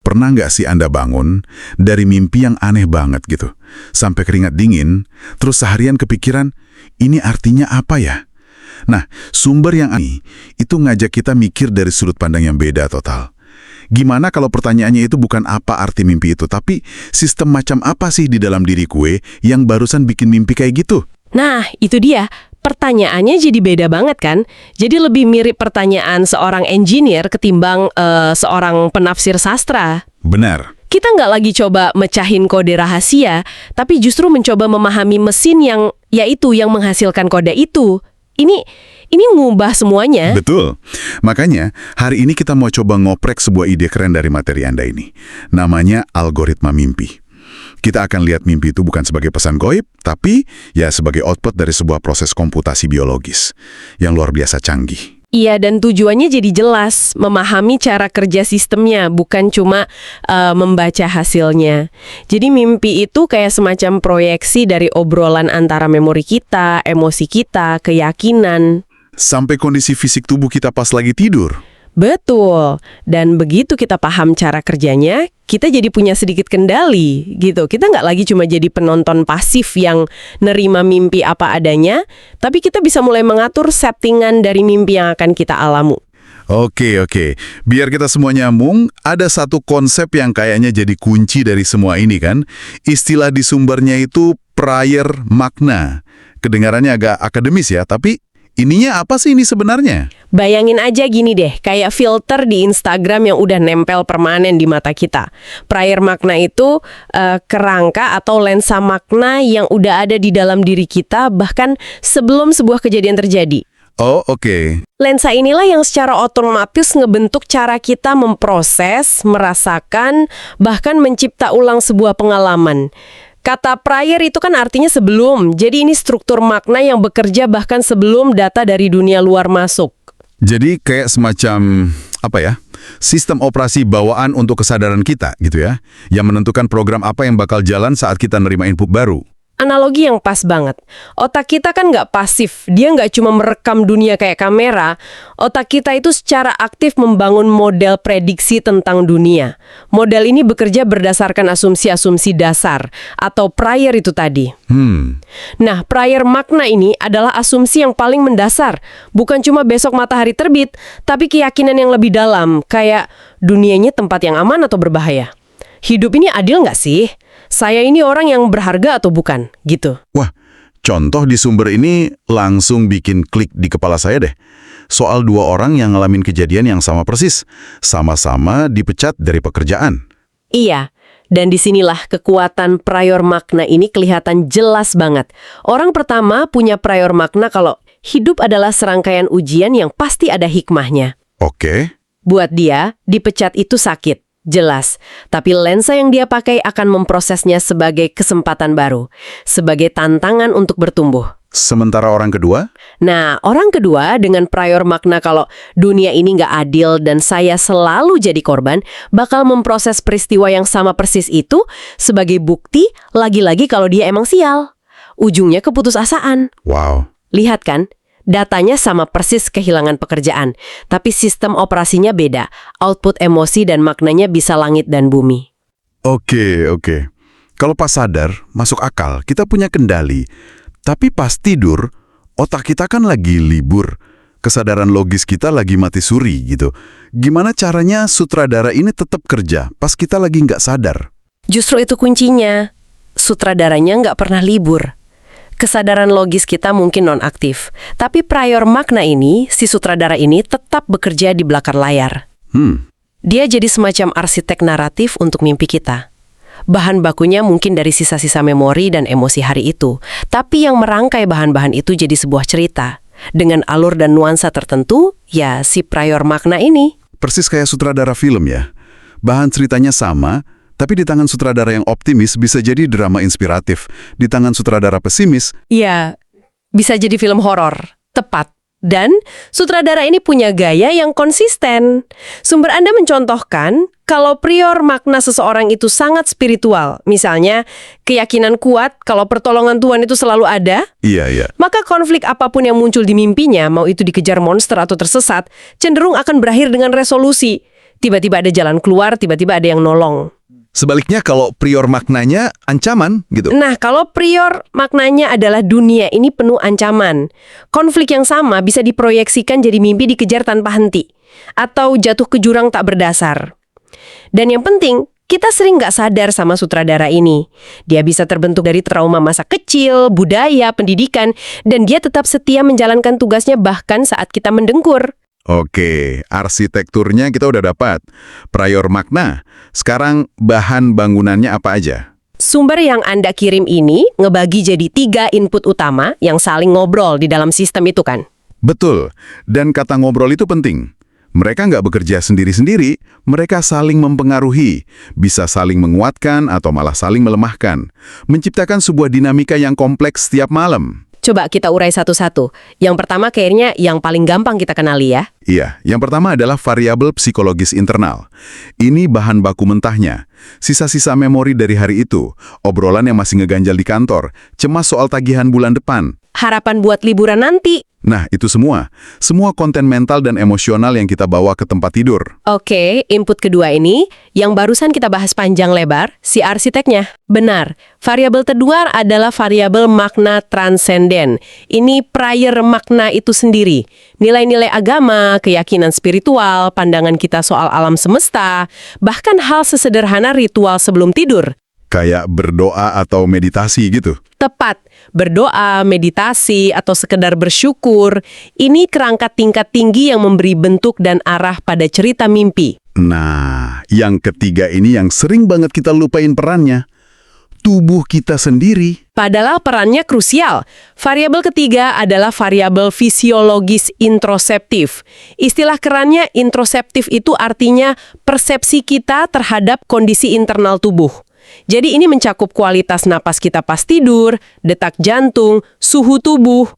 Pernah nggak sih Anda bangun dari mimpi yang aneh banget gitu, sampai keringat dingin, terus seharian kepikiran, ini artinya apa ya? Nah, sumber yang ini itu ngajak kita mikir dari sudut pandang yang beda total. Gimana kalau pertanyaannya itu bukan apa arti mimpi itu, tapi sistem macam apa sih di dalam diri gue yang barusan bikin mimpi kayak gitu? Nah, itu dia. Pertanyaannya jadi beda banget kan? Jadi lebih mirip pertanyaan seorang engineer ketimbang seorang penafsir sastra. Benar. Kita nggak lagi coba mecahin kode rahasia, tapi justru mencoba memahami mesin yang menghasilkan kode itu. Ini ngubah semuanya. Betul. Makanya, hari ini kita mau coba ngoprek sebuah ide keren dari materi Anda ini. Namanya algoritma mimpi. Kita akan lihat mimpi itu bukan sebagai pesan gaib, tapi ya sebagai output dari sebuah proses komputasi biologis yang luar biasa canggih. Iya, dan tujuannya jadi jelas, memahami cara kerja sistemnya, bukan cuma membaca hasilnya. Jadi mimpi itu kayak semacam proyeksi dari obrolan antara memori kita, emosi kita, keyakinan. Sampai kondisi fisik tubuh kita pas lagi tidur. Betul, dan begitu kita paham cara kerjanya, kita jadi punya sedikit kendali gitu. Kita nggak lagi cuma jadi penonton pasif yang nerima mimpi apa adanya, tapi kita bisa mulai mengatur settingan dari mimpi yang akan kita alami. Oke. Biar kita semua nyambung, ada satu konsep yang kayaknya jadi kunci dari semua ini kan. Istilah di sumbernya itu prior makna. Kedengarannya agak akademis ya, tapi ininya apa sih ini sebenarnya? Bayangin aja gini deh, kayak filter di Instagram yang udah nempel permanen di mata kita. Prior makna itu kerangka atau lensa makna yang udah ada di dalam diri kita bahkan sebelum sebuah kejadian terjadi. Oh, oke. Lensa inilah yang secara otomatis ngebentuk cara kita memproses, merasakan, bahkan mencipta ulang sebuah pengalaman. Kata prior itu kan artinya sebelum, jadi ini struktur makna yang bekerja bahkan sebelum data dari dunia luar masuk. Jadi kayak semacam, sistem operasi bawaan untuk kesadaran kita gitu ya, yang menentukan program apa yang bakal jalan saat kita nerima input baru. Analogi yang pas banget. Otak kita kan nggak pasif, dia nggak cuma merekam dunia kayak kamera. Otak kita itu secara aktif membangun model prediksi tentang dunia. Model ini bekerja berdasarkan asumsi-asumsi dasar, atau prior itu tadi. Nah, prior makna ini adalah asumsi yang paling mendasar. Bukan cuma besok matahari terbit, tapi keyakinan yang lebih dalam, kayak dunianya tempat yang aman atau berbahaya. Hidup ini adil nggak sih? Saya ini orang yang berharga atau bukan? Gitu. Wah, contoh di sumber ini langsung bikin klik di kepala saya deh. Soal dua orang yang ngalamin kejadian yang sama persis. Sama-sama dipecat dari pekerjaan. Iya, dan disinilah kekuatan prior makna ini kelihatan jelas banget. Orang pertama punya prior makna kalau hidup adalah serangkaian ujian yang pasti ada hikmahnya. Oke. Buat dia, dipecat itu sakit. Jelas, tapi lensa yang dia pakai akan memprosesnya sebagai kesempatan baru, sebagai tantangan untuk bertumbuh. Sementara orang kedua? Nah, orang kedua dengan prior makna kalau dunia ini nggak adil dan saya selalu jadi korban, bakal memproses peristiwa yang sama persis itu sebagai bukti lagi-lagi kalau dia emang sial. Ujungnya keputusasaan. Wow. Lihat kan? Datanya sama persis kehilangan pekerjaan, tapi sistem operasinya beda. Output emosi dan maknanya bisa langit dan bumi. Oke. Kalau pas sadar, masuk akal, kita punya kendali. Tapi pas tidur, otak kita kan lagi libur. Kesadaran logis kita lagi mati suri gitu. Gimana caranya sutradara ini tetap kerja pas kita lagi nggak sadar? Justru itu kuncinya. Sutradaranya nggak pernah libur. Kesadaran logis kita mungkin nonaktif, tapi prior makna ini, si sutradara ini tetap bekerja di belakang layar. Dia jadi semacam arsitek naratif untuk mimpi kita. Bahan bakunya mungkin dari sisa-sisa memori dan emosi hari itu, tapi yang merangkai bahan-bahan itu jadi sebuah cerita. Dengan alur dan nuansa tertentu, ya si prior makna ini. Persis kayak sutradara film ya. Bahan ceritanya sama, tapi di tangan sutradara yang optimis bisa jadi drama inspiratif. Di tangan sutradara pesimis, ya bisa jadi film horor. Tepat. Dan sutradara ini punya gaya yang konsisten. Sumber Anda mencontohkan kalau prior makna seseorang itu sangat spiritual. Misalnya, keyakinan kuat kalau pertolongan Tuhan itu selalu ada. Iya. Maka konflik apapun yang muncul di mimpinya, mau itu dikejar monster atau tersesat, cenderung akan berakhir dengan resolusi. Tiba-tiba ada jalan keluar, tiba-tiba ada yang nolong. Sebaliknya kalau prior maknanya ancaman gitu. Nah, kalau prior maknanya adalah dunia ini penuh ancaman. Konflik yang sama bisa diproyeksikan jadi mimpi dikejar tanpa henti. Atau jatuh ke jurang tak berdasar. Dan yang penting, kita sering nggak sadar sama sutradara ini. Dia bisa terbentuk dari trauma masa kecil, budaya, pendidikan, dan dia tetap setia menjalankan tugasnya bahkan saat kita mendengkur. Oke, arsitekturnya kita udah dapat. Prior makna. Sekarang bahan bangunannya apa aja? Sumber yang Anda kirim ini ngebagi jadi 3 input utama yang saling ngobrol di dalam sistem itu kan? Betul, dan kata ngobrol itu penting. Mereka nggak bekerja sendiri-sendiri, mereka saling mempengaruhi, bisa saling menguatkan atau malah saling melemahkan, menciptakan sebuah dinamika yang kompleks setiap malam. Coba kita urai satu-satu. Yang pertama kayaknya yang paling gampang kita kenali ya. Iya, yang pertama adalah variabel psikologis internal. Ini bahan baku mentahnya. Sisa-sisa memori dari hari itu, obrolan yang masih ngeganjal di kantor, cemas soal tagihan bulan depan. Harapan buat liburan nanti. Nah, itu semua konten mental dan emosional yang kita bawa ke tempat tidur. Oke, input kedua ini, yang barusan kita bahas panjang lebar, si arsiteknya. Benar, variabel kedua adalah variabel makna transenden. Ini prior makna itu sendiri. Nilai-nilai agama, keyakinan spiritual, pandangan kita soal alam semesta, bahkan hal sesederhana ritual sebelum tidur. Kayak berdoa atau meditasi gitu. Tepat, berdoa, meditasi, atau sekedar bersyukur, ini kerangka tingkat tinggi yang memberi bentuk dan arah pada cerita mimpi. Nah, yang ketiga ini yang sering banget kita lupain perannya. Tubuh kita sendiri. Padahal perannya krusial. Variabel ketiga adalah variabel fisiologis introseptif. Istilah kerennya introseptif itu artinya persepsi kita terhadap kondisi internal tubuh. Jadi ini mencakup kualitas napas kita pas tidur, detak jantung, suhu tubuh.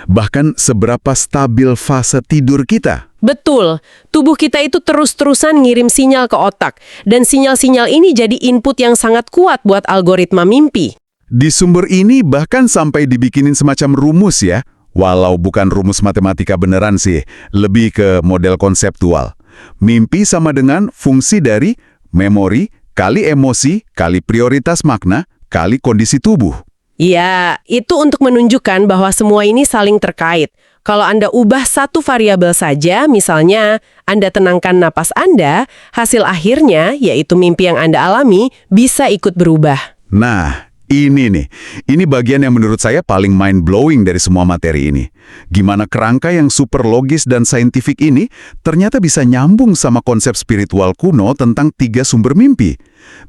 Bahkan seberapa stabil fase tidur kita. Betul, tubuh kita itu terus-terusan ngirim sinyal ke otak. Dan sinyal-sinyal ini jadi input yang sangat kuat buat algoritma mimpi. Di sumber ini bahkan sampai dibikinin semacam rumus ya. Walau bukan rumus matematika beneran sih, lebih ke model konseptual. Mimpi sama dengan fungsi dari memori, kali emosi, kali prioritas makna, kali kondisi tubuh. Iya, itu untuk menunjukkan bahwa semua ini saling terkait. Kalau Anda ubah satu variabel saja, misalnya Anda tenangkan napas Anda, hasil akhirnya, yaitu mimpi yang Anda alami, bisa ikut berubah. Nah, ini nih. Ini bagian yang menurut saya paling mind-blowing dari semua materi ini. Gimana kerangka yang super logis dan saintifik ini ternyata bisa nyambung sama konsep spiritual kuno tentang 3 sumber mimpi.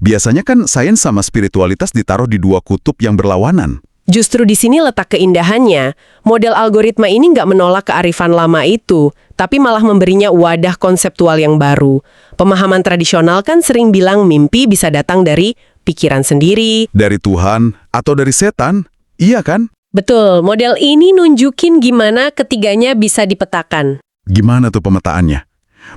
Biasanya kan sains sama spiritualitas ditaruh di 2 kutub yang berlawanan. Justru di sini letak keindahannya. Model algoritma ini nggak menolak kearifan lama itu, tapi malah memberinya wadah konseptual yang baru. Pemahaman tradisional kan sering bilang mimpi bisa datang dari pikiran sendiri. Dari Tuhan atau dari setan, iya kan? Betul, model ini nunjukin gimana ketiganya bisa dipetakan. Gimana tuh pemetaannya?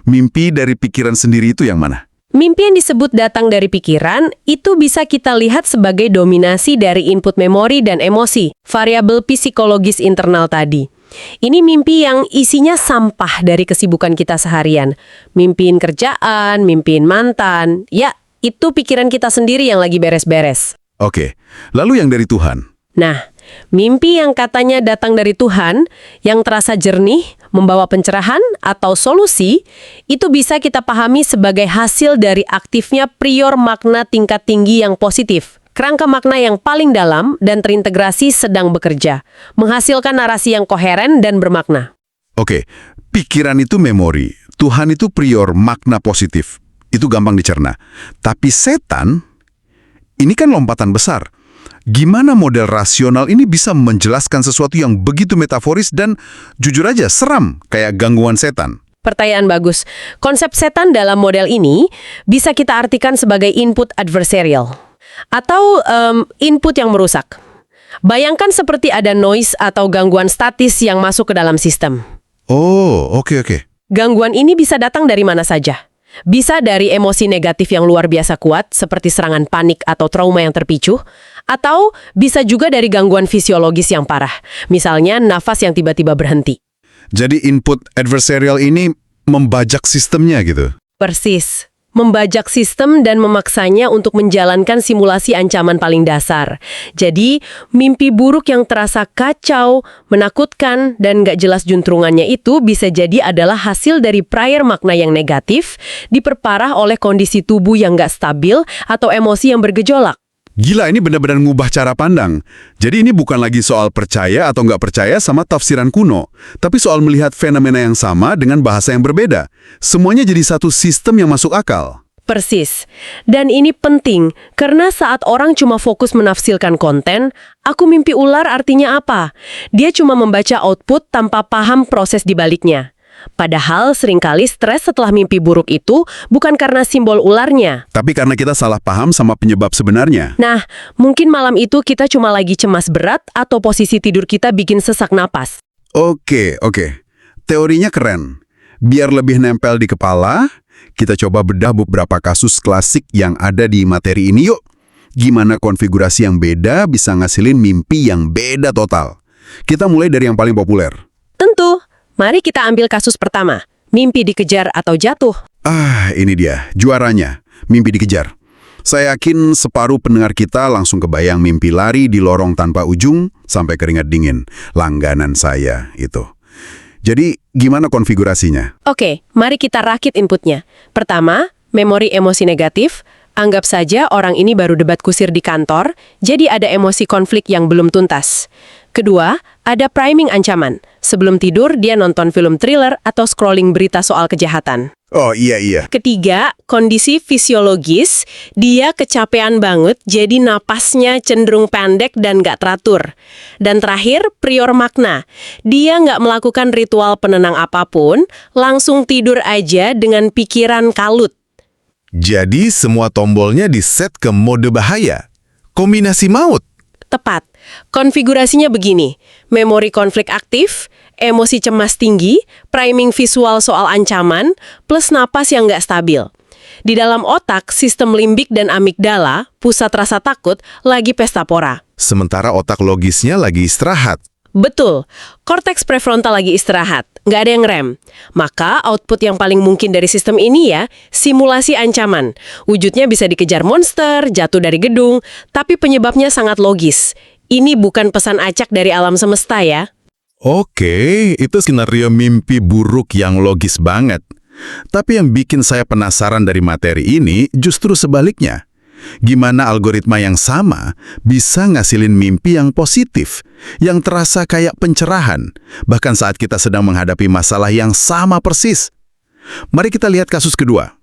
Mimpi dari pikiran sendiri itu yang mana? Mimpi yang disebut datang dari pikiran, itu bisa kita lihat sebagai dominasi dari input memori dan emosi, variabel psikologis internal tadi. Ini mimpi yang isinya sampah dari kesibukan kita seharian. Mimpiin kerjaan, mimpiin mantan, ya itu pikiran kita sendiri yang lagi beres-beres. Oke, lalu yang dari Tuhan? Nah, mimpi yang katanya datang dari Tuhan, yang terasa jernih, membawa pencerahan atau solusi, itu bisa kita pahami sebagai hasil dari aktifnya prior makna tingkat tinggi yang positif. Kerangka makna yang paling dalam dan terintegrasi sedang bekerja, menghasilkan narasi yang koheren dan bermakna. Oke, pikiran itu memori, Tuhan itu prior makna positif. Itu gampang dicerna. Tapi setan, ini kan lompatan besar. Gimana model rasional ini bisa menjelaskan sesuatu yang begitu metaforis dan jujur aja seram kayak gangguan setan? Pertanyaan bagus. Konsep setan dalam model ini bisa kita artikan sebagai input adversarial atau input yang merusak. Bayangkan seperti ada noise atau gangguan statis yang masuk ke dalam sistem. Oh, oke. Gangguan ini bisa datang dari mana saja. Bisa dari emosi negatif yang luar biasa kuat, seperti serangan panik atau trauma yang terpicu, atau bisa juga dari gangguan fisiologis yang parah, misalnya nafas yang tiba-tiba berhenti. Jadi input adversarial ini membajak sistemnya gitu? Persis. Membajak sistem dan memaksanya untuk menjalankan simulasi ancaman paling dasar. Jadi, mimpi buruk yang terasa kacau, menakutkan, dan nggak jelas juntrungannya itu bisa jadi adalah hasil dari prior makna yang negatif, diperparah oleh kondisi tubuh yang nggak stabil atau emosi yang bergejolak. Gila, ini benar-benar ngubah cara pandang. Jadi ini bukan lagi soal percaya atau nggak percaya sama tafsiran kuno, tapi soal melihat fenomena yang sama dengan bahasa yang berbeda. Semuanya jadi satu sistem yang masuk akal. Persis. Dan ini penting, karena saat orang cuma fokus menafsirkan konten, aku mimpi ular artinya apa? Dia cuma membaca output tanpa paham proses di baliknya. Padahal seringkali stres setelah mimpi buruk itu bukan karena simbol ularnya. Tapi karena kita salah paham sama penyebab sebenarnya. Nah, mungkin malam itu kita cuma lagi cemas berat atau posisi tidur kita bikin sesak napas. Oke. Teorinya keren. Biar lebih nempel di kepala, kita coba bedah beberapa kasus klasik yang ada di materi ini yuk. Gimana konfigurasi yang beda bisa ngasilin mimpi yang beda total. Kita mulai dari yang paling populer. Tentu. Mari kita ambil kasus pertama. Mimpi dikejar atau jatuh. Ini dia, juaranya. Mimpi dikejar. Saya yakin separuh pendengar kita langsung kebayang mimpi lari di lorong tanpa ujung sampai keringat dingin. Langganan saya itu. Jadi, gimana konfigurasinya? Oke, mari kita rakit inputnya. Pertama, memori emosi negatif. Anggap saja orang ini baru debat kusir di kantor, jadi ada emosi konflik yang belum tuntas. Kedua, ada priming ancaman. Sebelum tidur, dia nonton film thriller atau scrolling berita soal kejahatan. Oh iya. Ketiga, kondisi fisiologis, dia kecapean banget, jadi napasnya cenderung pendek dan nggak teratur. Dan terakhir, prior makna. Dia nggak melakukan ritual penenang apapun, langsung tidur aja dengan pikiran kalut. Jadi semua tombolnya diset ke mode bahaya. Kombinasi maut. Tepat. Konfigurasinya begini, memori konflik aktif, emosi cemas tinggi, priming visual soal ancaman, plus napas yang nggak stabil. Di dalam otak, sistem limbik dan amigdala, pusat rasa takut, lagi pesta pora. Sementara otak logisnya lagi istirahat. Betul, korteks prefrontal lagi istirahat, nggak ada yang rem. Maka output yang paling mungkin dari sistem ini ya, simulasi ancaman. Wujudnya bisa dikejar monster, jatuh dari gedung, tapi penyebabnya sangat logis. Ini bukan pesan acak dari alam semesta ya. Oke, itu skenario mimpi buruk yang logis banget. Tapi yang bikin saya penasaran dari materi ini justru sebaliknya. Gimana algoritma yang sama bisa ngasilin mimpi yang positif, yang terasa kayak pencerahan, bahkan saat kita sedang menghadapi masalah yang sama persis. Mari kita lihat kasus kedua.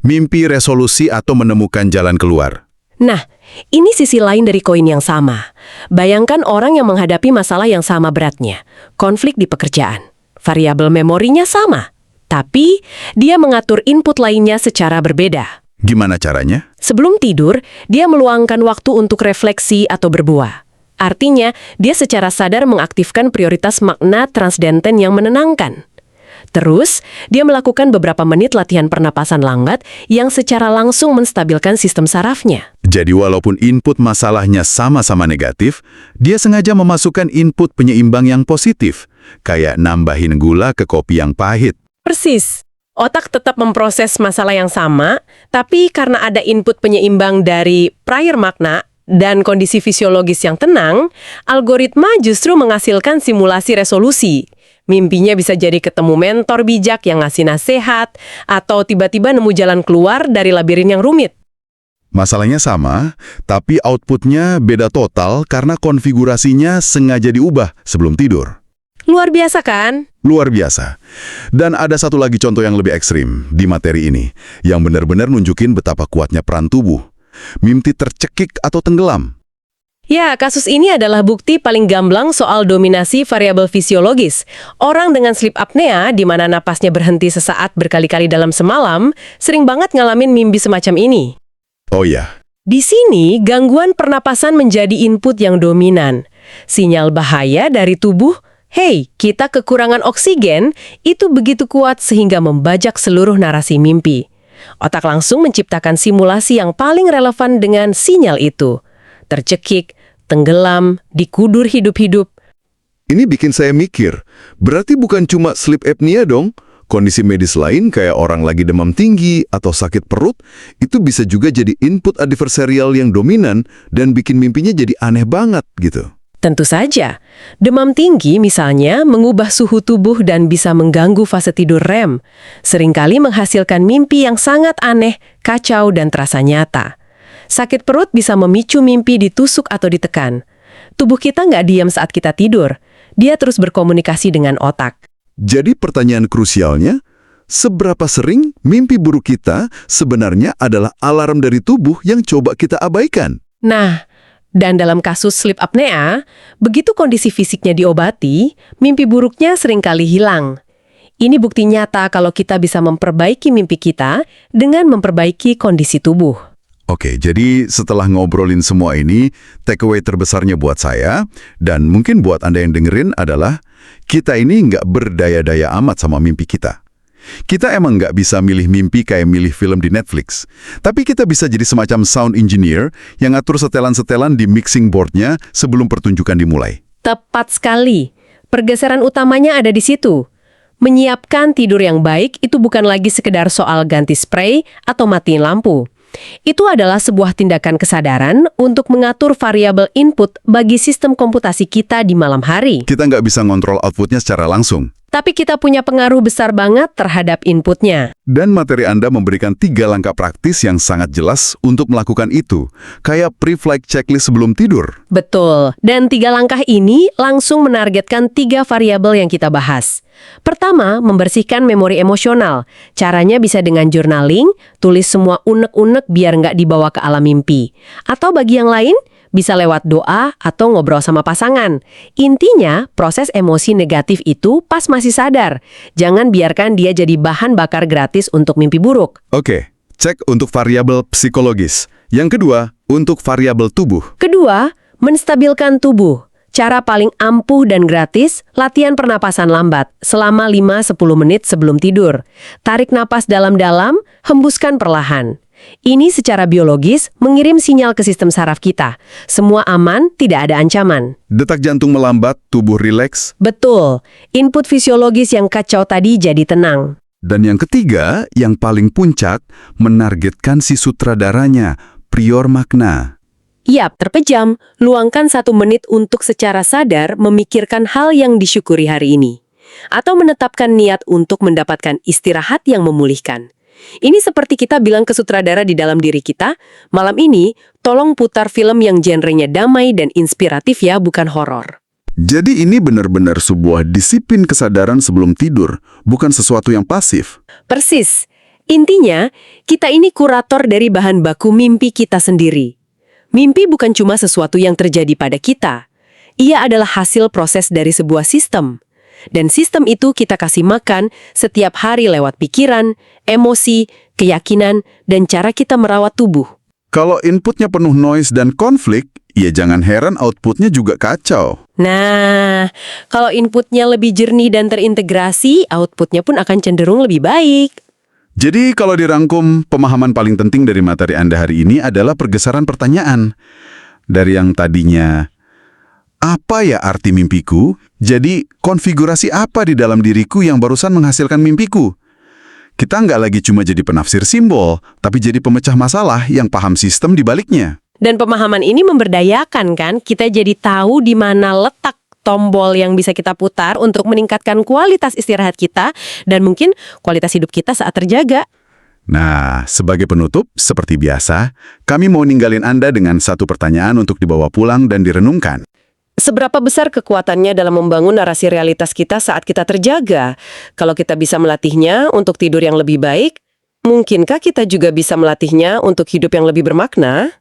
Mimpi resolusi atau menemukan jalan keluar. Nah, ini sisi lain dari koin yang sama. Bayangkan orang yang menghadapi masalah yang sama beratnya, konflik di pekerjaan. Variabel memorinya sama, tapi dia mengatur input lainnya secara berbeda. Gimana caranya? Sebelum tidur, dia meluangkan waktu untuk refleksi atau berbuah. Artinya, dia secara sadar mengaktifkan prioritas makna transdenten yang menenangkan. Terus, dia melakukan beberapa menit latihan pernapasan lambat yang secara langsung menstabilkan sistem sarafnya. Jadi walaupun input masalahnya sama-sama negatif, dia sengaja memasukkan input penyeimbang yang positif, kayak nambahin gula ke kopi yang pahit. Persis. Otak tetap memproses masalah yang sama, tapi karena ada input penyeimbang dari prior makna dan kondisi fisiologis yang tenang, algoritma justru menghasilkan simulasi resolusi. Mimpinya bisa jadi ketemu mentor bijak yang ngasih nasihat, atau tiba-tiba nemu jalan keluar dari labirin yang rumit. Masalahnya sama, tapi outputnya beda total karena konfigurasinya sengaja diubah sebelum tidur. Luar biasa kan? Luar biasa. Dan ada satu lagi contoh yang lebih ekstrim di materi ini, yang benar-benar nunjukin betapa kuatnya peran tubuh. Mimpi tercekik atau tenggelam. Ya, kasus ini adalah bukti paling gamblang soal dominasi variabel fisiologis. Orang dengan sleep apnea, di mana napasnya berhenti sesaat berkali-kali dalam semalam, sering banget ngalamin mimpi semacam ini. Oh ya. Di sini, gangguan pernapasan menjadi input yang dominan. Sinyal bahaya dari tubuh, "Hei, kita kekurangan oksigen," itu begitu kuat sehingga membajak seluruh narasi mimpi. Otak langsung menciptakan simulasi yang paling relevan dengan sinyal itu. Tercekik, tenggelam, dikudur hidup-hidup. Ini bikin saya mikir, berarti bukan cuma sleep apnea dong? Kondisi medis lain kayak orang lagi demam tinggi atau sakit perut, itu bisa juga jadi input adversarial yang dominan dan bikin mimpinya jadi aneh banget gitu. Tentu saja, demam tinggi misalnya mengubah suhu tubuh dan bisa mengganggu fase tidur REM, seringkali menghasilkan mimpi yang sangat aneh, kacau, dan terasa nyata. Sakit perut bisa memicu mimpi ditusuk atau ditekan. Tubuh kita nggak diam saat kita tidur, dia terus berkomunikasi dengan otak. Jadi pertanyaan krusialnya, seberapa sering mimpi buruk kita sebenarnya adalah alarm dari tubuh yang coba kita abaikan? Nah, dan dalam kasus sleep apnea, begitu kondisi fisiknya diobati, mimpi buruknya seringkali hilang. Ini bukti nyata kalau kita bisa memperbaiki mimpi kita dengan memperbaiki kondisi tubuh. Oke, jadi setelah ngobrolin semua ini, takeaway terbesarnya buat saya, dan mungkin buat Anda yang dengerin adalah, kita ini nggak berdaya-daya amat sama mimpi kita. Kita emang nggak bisa milih mimpi kayak milih film di Netflix. Tapi kita bisa jadi semacam sound engineer yang ngatur setelan-setelan di mixing boardnya sebelum pertunjukan dimulai. Tepat sekali. Pergeseran utamanya ada di situ. Menyiapkan tidur yang baik itu bukan lagi sekedar soal ganti spray atau matiin lampu. Itu adalah sebuah tindakan kesadaran untuk mengatur variabel input bagi sistem komputasi kita di malam hari. Kita nggak bisa ngontrol outputnya secara langsung. Tapi kita punya pengaruh besar banget terhadap inputnya. Dan materi Anda memberikan 3 langkah praktis yang sangat jelas untuk melakukan itu, kayak pre-flight checklist sebelum tidur. Betul. Dan 3 langkah ini langsung menargetkan 3 variabel yang kita bahas. Pertama, membersihkan memori emosional. Caranya bisa dengan journaling, tulis semua unek-unek biar nggak dibawa ke alam mimpi. Atau bagi yang lain, bisa lewat doa atau ngobrol sama pasangan. Intinya, proses emosi negatif itu pas masih sadar. Jangan biarkan dia jadi bahan bakar gratis untuk mimpi buruk. Oke, cek untuk variabel psikologis. Yang kedua, untuk variabel tubuh. Kedua, menstabilkan tubuh. Cara paling ampuh dan gratis, latihan pernapasan lambat selama 5-10 menit sebelum tidur. Tarik napas dalam-dalam, hembuskan perlahan. Ini secara biologis mengirim sinyal ke sistem saraf kita. Semua aman, tidak ada ancaman. Detak jantung melambat, tubuh rileks. Betul, input fisiologis yang kacau tadi jadi tenang. Dan yang ketiga, yang paling puncak, menargetkan si sutradaranya, prior makna. Yap, terpejam. Luangkan 1 menit untuk secara sadar memikirkan hal yang disyukuri hari ini. Atau menetapkan niat untuk mendapatkan istirahat yang memulihkan. Ini seperti kita bilang ke sutradara di dalam diri kita, malam ini tolong putar film yang genrenya damai dan inspiratif ya, bukan horor. Jadi ini benar-benar sebuah disiplin kesadaran sebelum tidur, bukan sesuatu yang pasif. Persis. Intinya, kita ini kurator dari bahan baku mimpi kita sendiri. Mimpi bukan cuma sesuatu yang terjadi pada kita. Ia adalah hasil proses dari sebuah sistem. Dan sistem itu kita kasih makan setiap hari lewat pikiran, emosi, keyakinan, dan cara kita merawat tubuh. Kalau inputnya penuh noise dan konflik, ya jangan heran outputnya juga kacau. Nah, kalau inputnya lebih jernih dan terintegrasi, outputnya pun akan cenderung lebih baik. Jadi kalau dirangkum, pemahaman paling penting dari materi Anda hari ini adalah pergeseran pertanyaan. Dari yang tadinya, apa ya arti mimpiku? Jadi, konfigurasi apa di dalam diriku yang barusan menghasilkan mimpiku? Kita nggak lagi cuma jadi penafsir simbol, tapi jadi pemecah masalah yang paham sistem di baliknya. Dan pemahaman ini memberdayakan kan, kita jadi tahu di mana letak tombol yang bisa kita putar untuk meningkatkan kualitas istirahat kita dan mungkin kualitas hidup kita saat terjaga. Nah, sebagai penutup, seperti biasa, kami mau ninggalin Anda dengan satu pertanyaan untuk dibawa pulang dan direnungkan. Seberapa besar kekuatannya dalam membangun narasi realitas kita saat kita terjaga? Kalau kita bisa melatihnya untuk tidur yang lebih baik, mungkinkah kita juga bisa melatihnya untuk hidup yang lebih bermakna?